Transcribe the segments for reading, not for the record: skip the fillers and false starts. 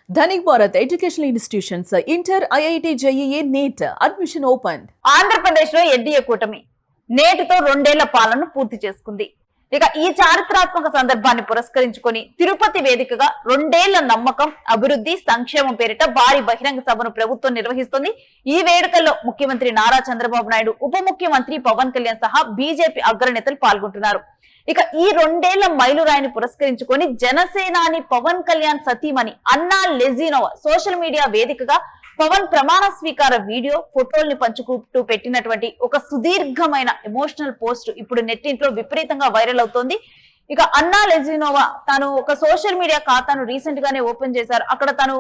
Dhanik Bharat educational institutions inter IIT JEE NEET admission open. Andhra Pradesh లో NDA కూటమి నేటితో 2 ఏళ్ల పాలన పూర్తి చేసుకుంది. ఇక ఈ చారిత్రాత్మక సందర్భాన్ని పురస్కరించుకొని తిరుపతి వేదికగా 2 ఏళ్ల నమ్మకం, అభివృద్ధి, సంక్షేమం పేరిట భారీ బహిరంగ సభను ప్రభుత్వం నిర్వహిస్తుంది. ఈ వేడుకల్లో ముఖ్యమంత్రి నారా చంద్రబాబు నాయుడు, ఉప ముఖ్యమంత్రి పవన్ కళ్యాణ్ సహా బీజేపీ అగ్రనేతలు పాల్గొంటున్నారు. ఇక ఈ 2 ఏళ్ల మైలురాయిని పురస్కరించుకొని జనసేనాని పవన్ కళ్యాణ్ సతీమణి అన్నా లెజినోవా సోషల్ మీడియా వేదికగా పవన్ ప్రమాణ స్వీకార వీడియో, ఫోటోల్ని పంచుకుంటూ పెట్టినటువంటి ఒక సుదీర్ఘమైన ఎమోషనల్ పోస్ట్ ఇప్పుడు నెట్టింట్లో విపరీతంగా వైరల్ అవుతోంది. ఇక అన్నా లెజినోవా తాను ఒక సోషల్ మీడియా ఖాతాను రీసెంట్ గానే ఓపెన్ చేశారు. అక్కడ తను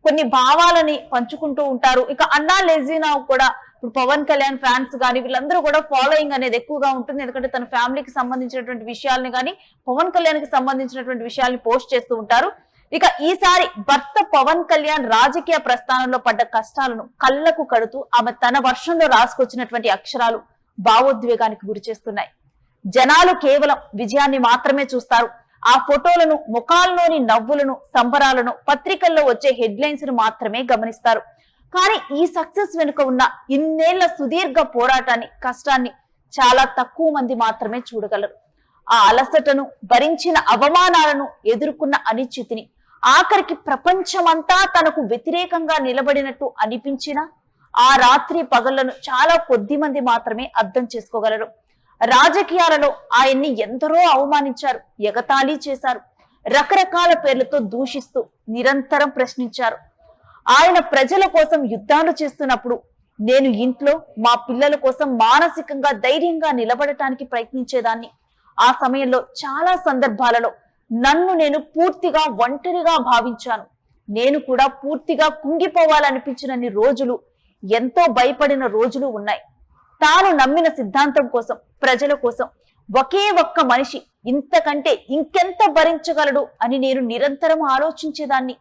కొన్ని భావాలని పంచుకుంటూ ఉంటారు. ఇక అన్నా లెజినోవా కూడా ఇప్పుడు పవన్ కళ్యాణ్ ఫ్యాన్స్ గానీ వీళ్ళందరూ కూడా ఫాలోయింగ్ అనేది ఎక్కువగా ఉంటుంది. ఎందుకంటే తన ఫ్యామిలీకి సంబంధించినటువంటి విషయాల్ని కానీ పవన్ కళ్యాణ్ కి సంబంధించినటువంటి విషయాల్ని పోస్ట్ చేస్తూ ఉంటారు. ఇక ఈసారి భర్త పవన్ కళ్యాణ్ రాజకీయ ప్రస్థానంలో పడ్డ కష్టాలను కళ్ళకు కడుతూ ఆమె తన వర్షంలో రాసుకొచ్చినటువంటి అక్షరాలు భావోద్వేగానికి గురి చేస్తున్నాయి. జనాలు కేవలం విజయాన్ని మాత్రమే చూస్తారు. ఆ ఫోటోలను, ముఖాల్లోని నవ్వులను, సంబరాలను, పత్రికల్లో వచ్చే హెడ్లైన్స్ ను మాత్రమే గమనిస్తారు. కానీ ఈ సక్సెస్ వెనుక ఉన్న ఇన్నేళ్ల సుదీర్ఘ పోరాటాన్ని, కష్టాన్ని చాలా తక్కువ మంది మాత్రమే చూడగలరు. ఆ అలసటను, భరించిన అవమానాలను, ఎదుర్కొన్న అనిశ్చితిని, ఆఖరికి ప్రపంచమంతా తనకు వ్యతిరేకంగా నిలబడినట్టు అనిపించిన ఆ రాత్రి పగళ్లను చాలా కొద్ది మంది మాత్రమే అర్థం చేసుకోగలరు. రాజకీయాలలో ఆయన్ని ఎందరో అవమానించారు, ఎగతాళి చేశారు, రకరకాల పేర్లతో దూషిస్తూ నిరంతరం ప్రశ్నించారు. ఆయన ప్రజల కోసం యుద్ధాలు చేస్తున్నప్పుడు నేను ఇంట్లో మా పిల్లల కోసం మానసికంగా ధైర్యంగా నిలబడటానికి ప్రయత్నించేదాన్ని. ఆ సమయంలో చాలా సందర్భాలలో నన్ను నేను పూర్తిగా ఒంటరిగా భావించాను. నేను కూడా పూర్తిగా కుంగిపోవాలనిపించినన్ని రోజులు, ఎంతో భయపడిన రోజులు ఉన్నాయి. తాను నమ్మిన సిద్ధాంతం కోసం, ప్రజల కోసం ఒకే ఒక్క మనిషి ఇంతకంటే ఇంకెంత భరించగలడు అని నేను నిరంతరం ఆలోచించేదాన్ని.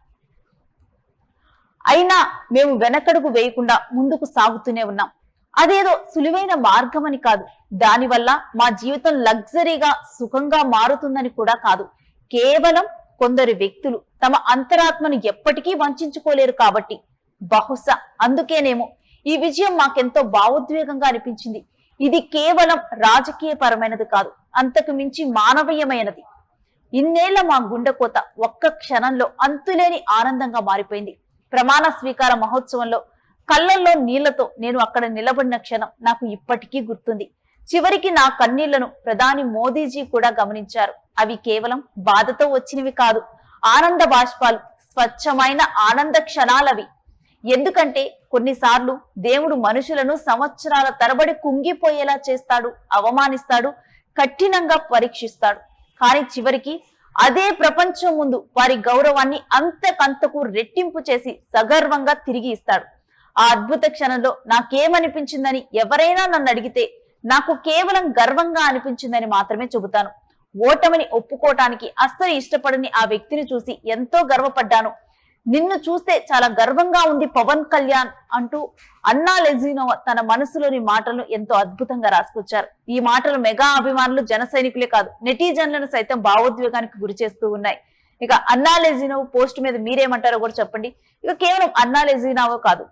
అయినా మేము వెనకడుగు వేయకుండా ముందుకు సాగుతూనే ఉన్నాం. అదేదో సులువైన మార్గం అని కాదు, దానివల్ల మా జీవితం లగ్జరీగా, సుఖంగా మారుతుందని కూడా కాదు. కేవలం కొందరు వ్యక్తులు తమ అంతరాత్మను ఎప్పటికీ వంచుకోలేరు కాబట్టి. బహుశా అందుకేనేమో ఈ విజయం మాకెంతో భావోద్వేగంగా అనిపించింది. ఇది కేవలం రాజకీయ పరమైనది కాదు, అంతకు మించి మానవీయమైనది. ఇన్నేళ్ల మా గుండెకోత ఒక్క క్షణంలో అంతులేని ఆనందంగా మారిపోయింది. ప్రమాణ స్వీకార మహోత్సవంలో కళ్ళల్లో నీళ్లతో నేను అక్కడ నిలబడిన క్షణం నాకు ఇప్పటికీ గుర్తుంది. చివరికి నా కన్నీళ్లను ప్రధాని మోదీజీ కూడా గమనించారు. అవి కేవలం బాధతో వచ్చినవి కాదు, ఆనంద బాష్పాలు, స్వచ్ఛమైన ఆనంద క్షణాలవి. ఎందుకంటే కొన్నిసార్లు దేవుడు మనుషులను సంవత్సరాల తరబడి కుంగిపోయేలా చేస్తాడు, అవమానిస్తాడు, కఠినంగా పరీక్షిస్తాడు. కానీ చివరికి అదే ప్రపంచం ముందు వారి గౌరవాన్ని అంతకంతకు రెట్టింపు చేసి సగర్వంగా తిరిగి ఇస్తాడు. ఆ అద్భుత క్షణంలో నాకేమనిపించిందని ఎవరైనా నన్ను అడిగితే నాకు కేవలం గర్వంగా అనిపించిందని మాత్రమే చెబుతాను. ఓటమిని ఒప్పుకోవటానికి అస్సలు ఇష్టపడని ఆ వ్యక్తిని చూసి ఎంతో గర్వపడ్డాను. నిన్ను చూస్తే చాలా గర్వంగా ఉంది పవన్ కళ్యాణ్ అంటూ అన్నా లెజినోవా తన మనసులోని మాటలను ఎంతో అద్భుతంగా రాసుకొచ్చారు. ఈ మాటలు మెగా అభిమానులు, జన సైనికులే కాదు, నెటిజన్లను సైతం భావోద్వేగానికి గురి చేస్తూ ఉన్నాయి. ఇక అన్నా లెజినోవా పోస్ట్ మీద మీరేమంటారో కూడా చెప్పండి. ఇక కేవలం అన్నా లెజినోవా కాదు,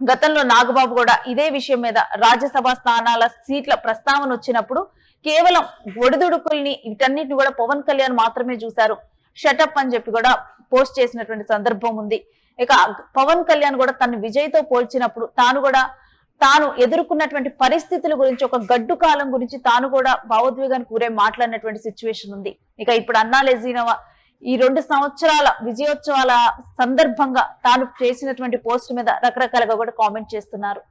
గతంలో నాగబాబు కూడా ఇదే విషయం మీద రాజ్యసభ స్థానాల సీట్ల ప్రస్తావన వచ్చినప్పుడు కేవలం ఒడిదుడుకుల్ని వీటన్నిటిని కూడా పవన్ కళ్యాణ్ మాత్రమే చూశారు, షటప్ అని చెప్పి కూడా పోస్ట్ చేసినటువంటి సందర్భం ఉంది. ఇక పవన్ కళ్యాణ్ కూడా తన విజయ్తో పోల్చినప్పుడు తాను ఎదుర్కొన్నటువంటి పరిస్థితుల గురించి, ఒక గడ్డు కాలం గురించి తాను కూడా భావోద్వేగానికి గురై మాట్లాడినటువంటి సిచ్యువేషన్ ఉంది. ఇక ఇప్పుడు అన్నా లెజినోవా ఈ 2 సంవత్సరాల విజయోత్సవాల సందర్భంగా తాను చేసినటువంటి పోస్ట్ మీద రకరకాలుగా కూడా కామెంట్ చేస్తున్నారు.